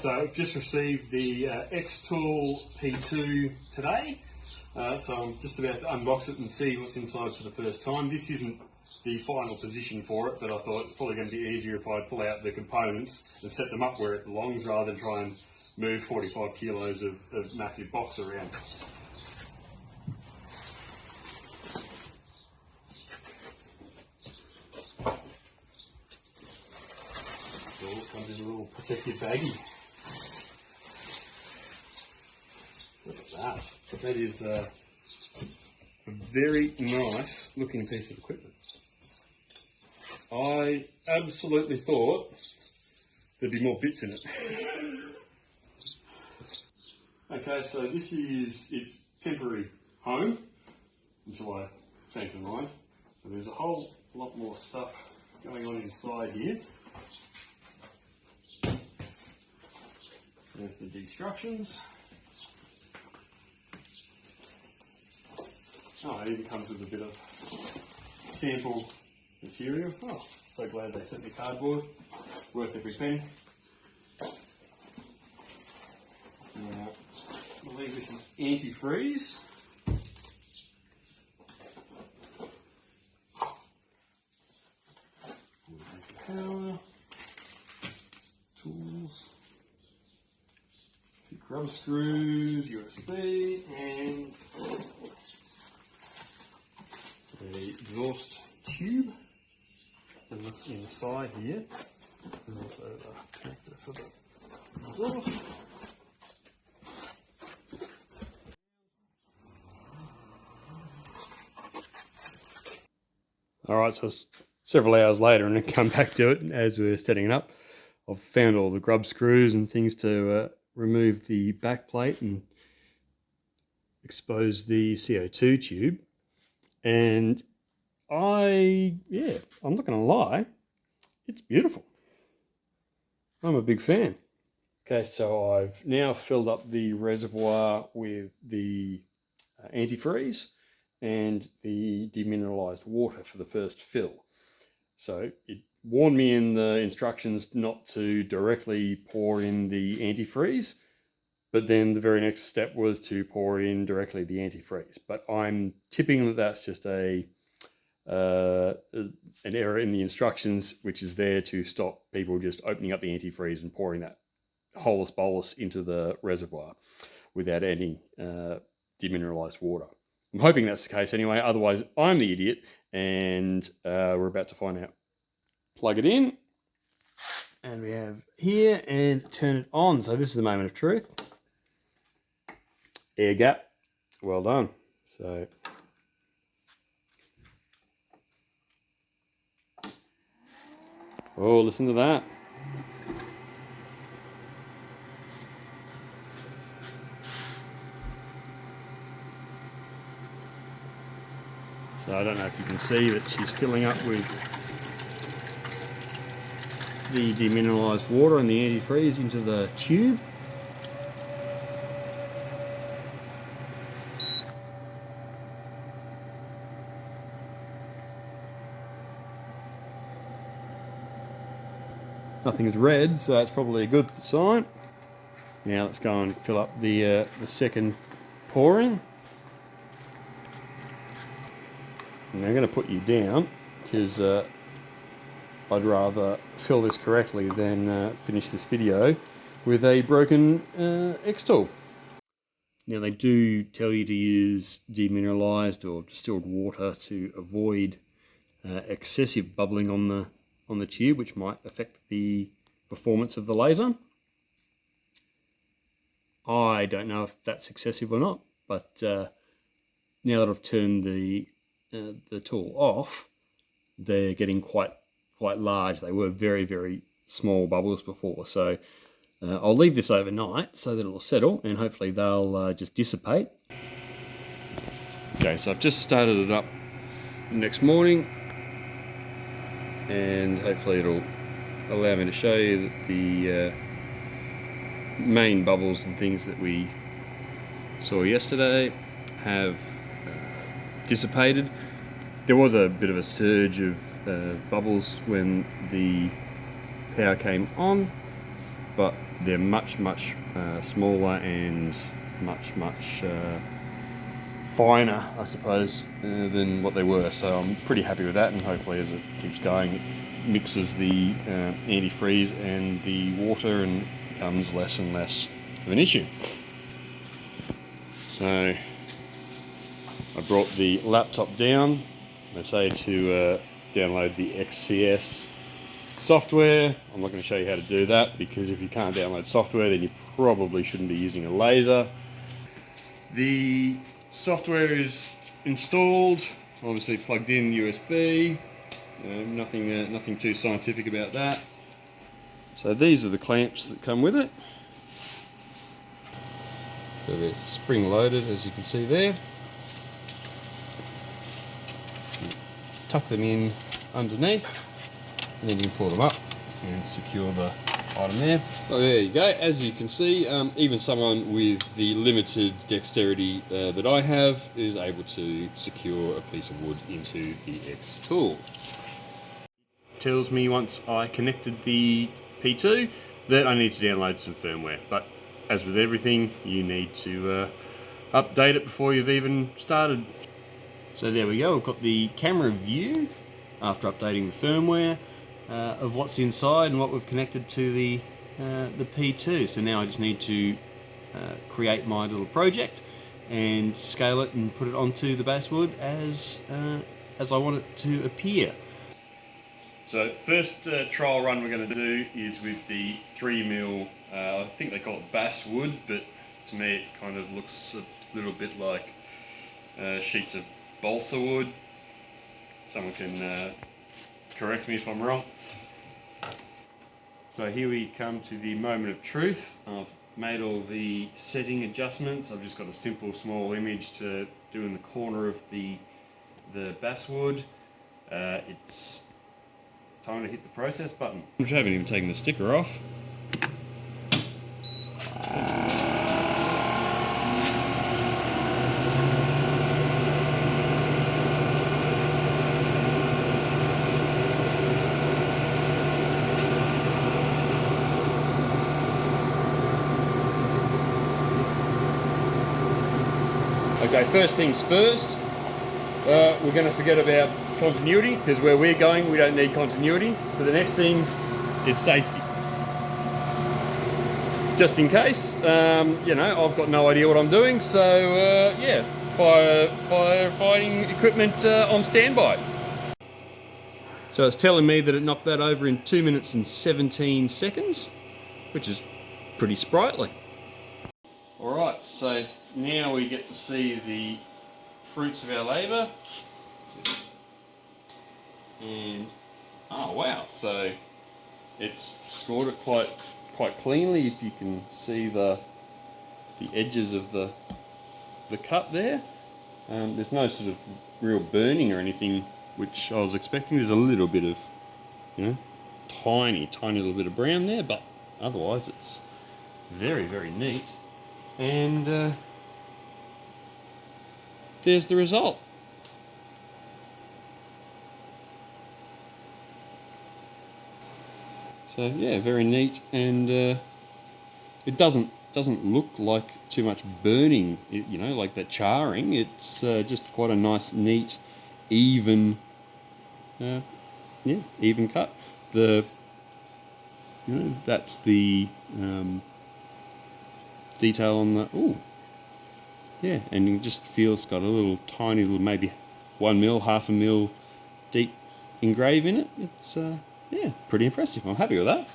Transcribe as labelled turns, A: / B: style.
A: So I've just received the xTool P2 today, so I'm just about to unbox it and see what's inside for the first time. This isn't the final position for it, but I thought it's probably going to be easier if I pull out the components and set them up where it belongs rather than try and move 45 kilos of massive box around. It all comes in a little protective baggie. Look at that. That is a very nice looking piece of equipment. I absolutely thought there'd be more bits in it. Okay, so this is its temporary home until I change my mind. So there's a whole lot more stuff going on inside here. There's the instructions. Oh, it even comes with a bit of sample material. Oh, so glad they sent me cardboard. Worth every penny. Now, I believe this is antifreeze. Power. Tools. Rubber screws, USB, and the exhaust tube. And look inside here. And also the connector for the exhaust. Alright, so it's several hours later and I come back to it as we're setting it up. I've found all the grub screws and things to remove the back plate and expose the CO2 tube. And I'm not going to lie, it's beautiful. I'm a big fan. Okay, so I've now filled up the reservoir with the antifreeze and the demineralized water for the first fill. So it warned me in the instructions not to directly pour in the antifreeze, but then the very next step was to pour in directly the antifreeze. But I'm tipping that that's just an error in the instructions, which is there to stop people just opening up the antifreeze and pouring that holus bolus into the reservoir without any demineralized water. I'm hoping that's the case anyway, otherwise I'm the idiot, and we're about to find out. Plug it in, and we have here, and turn it on. So this is the moment of truth. Air gap, well done. So oh, listen to that. So I don't know if you can see that she's filling up with the demineralized water and the antifreeze into the tube. Nothing is red, so that's probably a good sign. Now let's go and fill up the second pouring. And I'm going to put you down because I'd rather fill this correctly than finish this video with a broken xTool. Now they do tell you to use demineralized or distilled water to avoid excessive bubbling on the tube, which might affect the performance of the laser. I don't know if that's excessive or not, but now that I've turned the tool off, they're getting quite large. They were very, very small bubbles before, so I'll leave this overnight so that it'll settle and hopefully they'll just dissipate. Okay, so I've just started it up the next morning, and hopefully it'll allow me to show you that the main bubbles and things that we saw yesterday have dissipated. There was a bit of a surge of bubbles when the power came on, but they're much smaller and much finer, I suppose, than what they were. So I'm pretty happy with that, and hopefully as it keeps going, it mixes the antifreeze and the water and becomes less and less of an issue. So I brought the laptop down. I say to download the XCS software. I'm not going to show you how to do that, because if you can't download software, then you probably shouldn't be using a laser. The software is installed, obviously plugged in USB. Nothing too scientific about that. So these are the clamps that come with it. So they're spring loaded, as you can see there. Tuck them in underneath, and then you can pull them up and secure the item there. Well, there you go. As you can see, even someone with the limited dexterity that I have is able to secure a piece of wood into the xTool. Tells me once I connected the P2 that I need to download some firmware, but as with everything, you need to update it before you've even started. So there we go, we've got the camera view after updating the firmware of what's inside and what we've connected to the P2. So now I just need to create my little project and scale it and put it onto the basswood as I want it to appear. So first trial run we're going to do is with the 3mm, I think they call it basswood, but to me it kind of looks a little bit like sheets of balsa wood. Someone can correct me if I'm wrong. So here we come to the moment of truth. I've made all the setting adjustments. I've just got a simple small image to do in the corner of the basswood. It's time to hit the process button. I haven't even taken the sticker off. Okay, first things first, we're going to forget about continuity, because where we're going we don't need continuity. But the next thing is safety. Just in case, you know, I've got no idea what I'm doing, so yeah, firefighting equipment on standby. So it's telling me that it knocked that over in 2 minutes and 17 seconds, which is pretty sprightly. Alright, so now we get to see the fruits of our labour. And oh wow, so it's scored it quite cleanly. If you can see the edges of the cut there, there's no sort of real burning or anything, which I was expecting. There's a little bit of, you know, tiny little bit of brown there, but otherwise it's very neat. And there's the result. So yeah, very neat, and it doesn't look like too much burning, you know, like that charring. It's just quite a nice, neat, even, yeah, even cut. You know, that's the detail on the, ooh, yeah, and you just feel it's got a little tiny little, maybe 1 mil, half a mil deep engrave in it. It's yeah, pretty impressive. I'm happy with that.